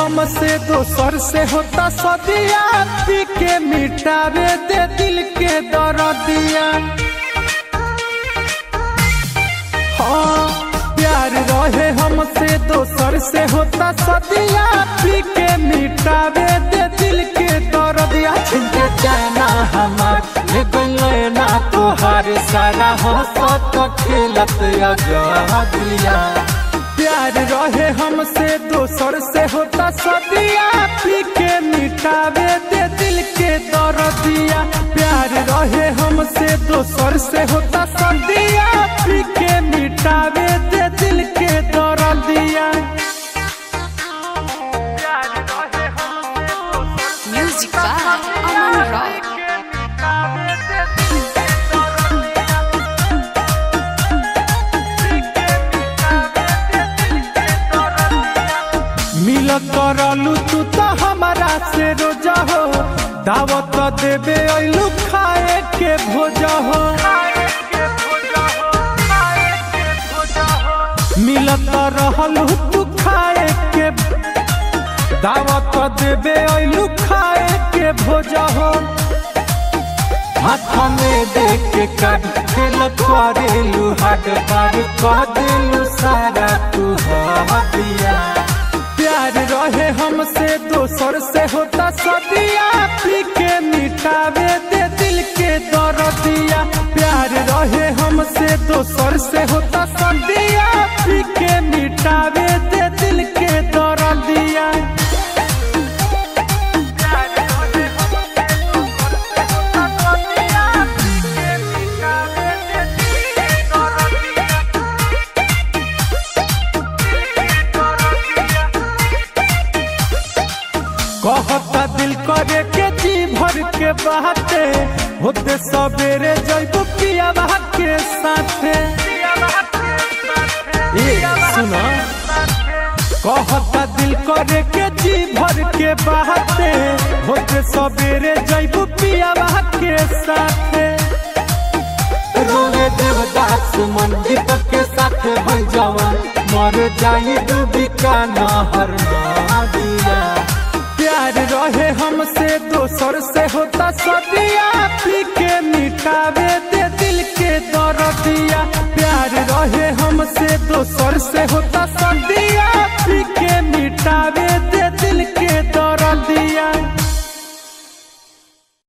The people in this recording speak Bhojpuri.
हमसे दोसर से होता सदिया, पी के मिटावे दे दिल के दर्दिया। हाँ प्यार रहे हमसे दोसर से होता सदिया, पी के मिटावे दे दिल के दर्दिया। छिनके जाना हमार ना तोहार सारा हंसत खेलत अगदिया। प्यार रहे हमसे दोसर से होता सदिया, पी के मिटावे दे दिल के दर्दिया। प्यार रहे हमसे दोसर से होता सदिया, पी के मिटावे दे दिल के दर्दिया। Music by Aman Rock. मिलत करलू तू तो हमारा से रोजा हो, दावत देवे अइलू खाए के भोजा हो। मिलत रहलू तू खाए के, दावत देवे अइलू खाए के भोजा हो। हाथ में देख के कर खेलू हाथ बार कह दिलू सारा तू हदिया। प्यार रहे हमसे दोसर से होता सदिया, पी के मिटावे दे दिल के दर्दिया। प्यार रहे हमसे दोसर से होता सदिया, पी के मिटावे दे दिल के दर्दिया। कहता दिल करे के जी भर के बाते, होते सवेरे जइबू पियावा के साथे। सुना कहता दिल करे के जी भर के बाते, होते सवेरे जइबू पियावा के साथे। रोवे देवदास मन दीपक के साथे भई जवान, मर जाई डूबी का नहर नदिया। प्यार रहे हमसे दोसर से होता सदिया, पी के मिटावे दे दिल के दर्दिया। प्यार रहे हमसे दोसर से होता सदिया, पी के मिटावे दे